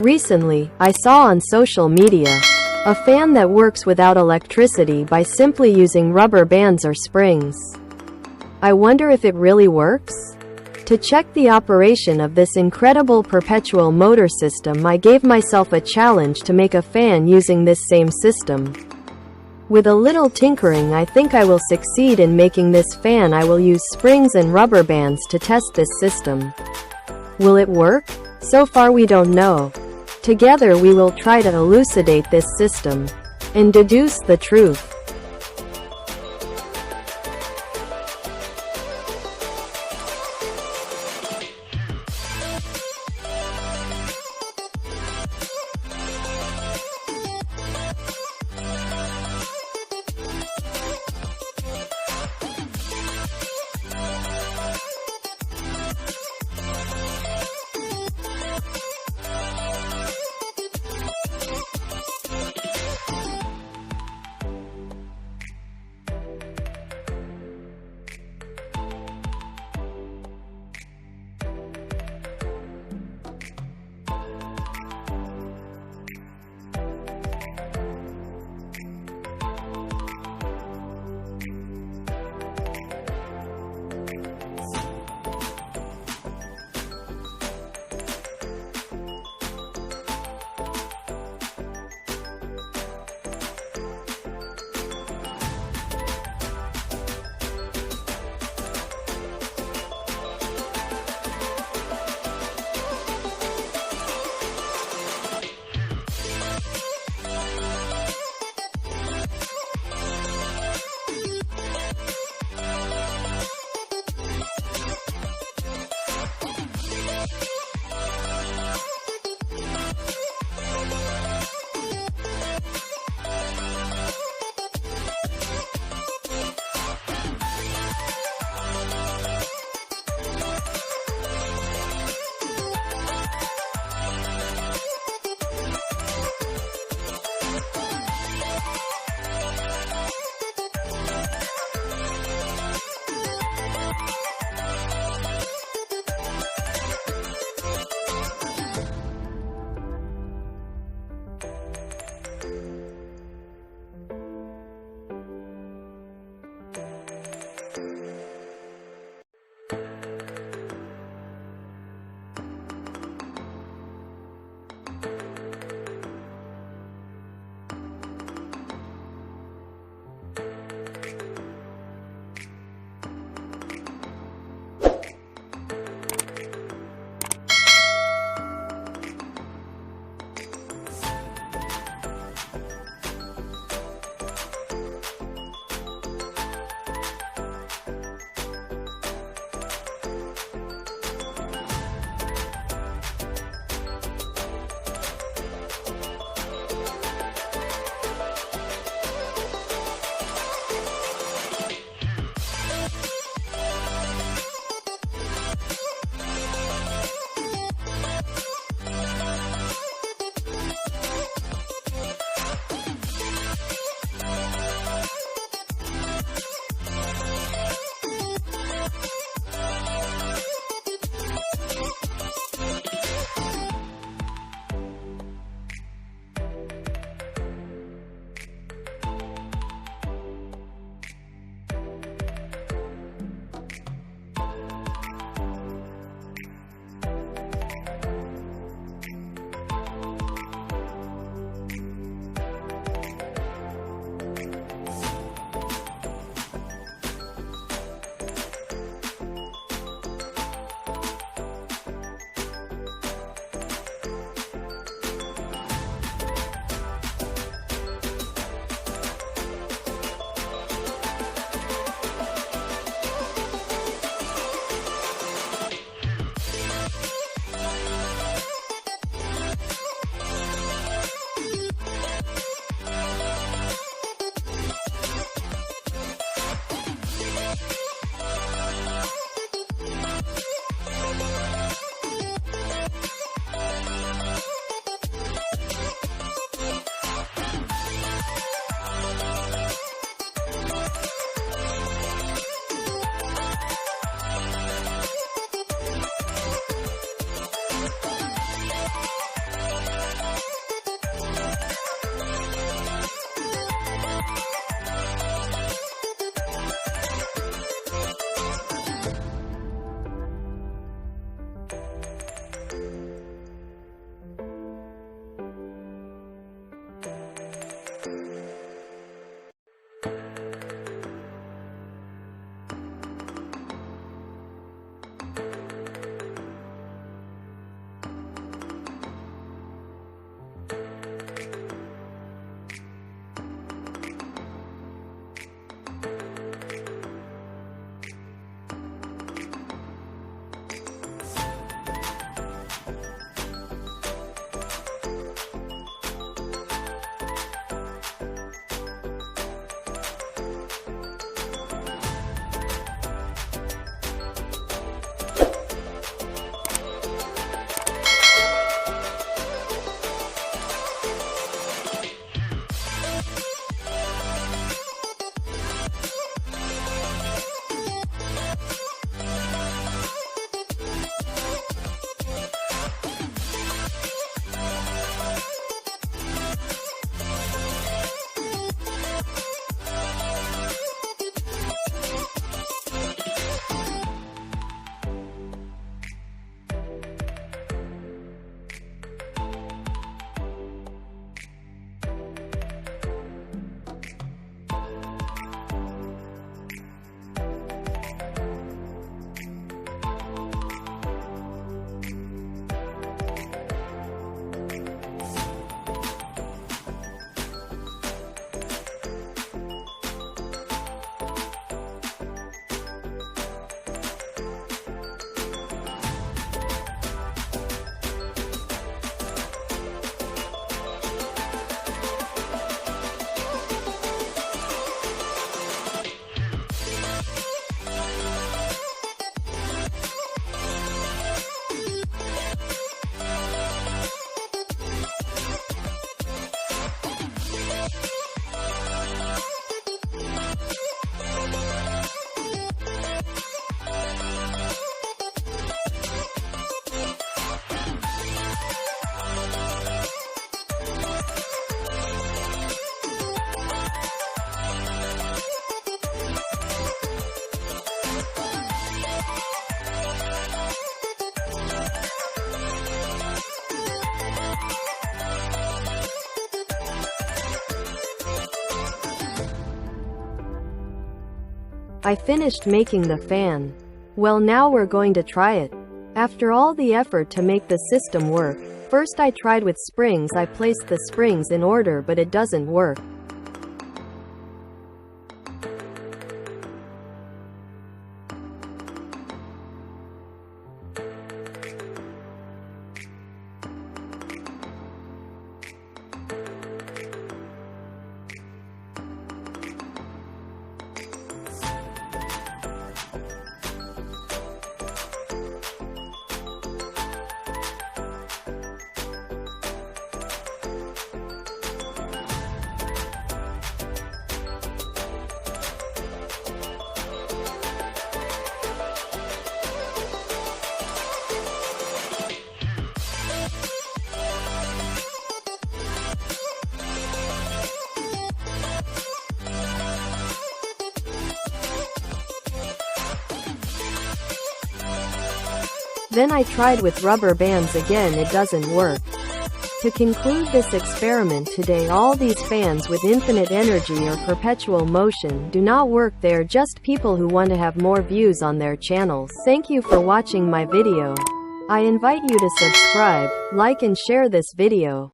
Recently, I saw on social media a fan that works without electricity by simply using rubber bands or springs. I wonder if it really works? To check the operation of this incredible perpetual motor system, I gave myself a challenge to make a fan using this same system. With a little tinkering, I think I will succeed in making this fan. I will use springs and rubber bands to test this system. Will it work? So far we don't know. Together we will try to elucidate this system and deduce the truth. I finished making the fan. Well, now we're going to try it. After all the effort to make the system work, first I tried with springs. I placed the springs in order, but it doesn't work. Then I tried with rubber bands again. It doesn't work. To conclude this experiment today, all these fans with infinite energy or perpetual motion do not work. They are just people who want to have more views on their channels. Thank you for watching my video. I invite you to subscribe, like and share this video.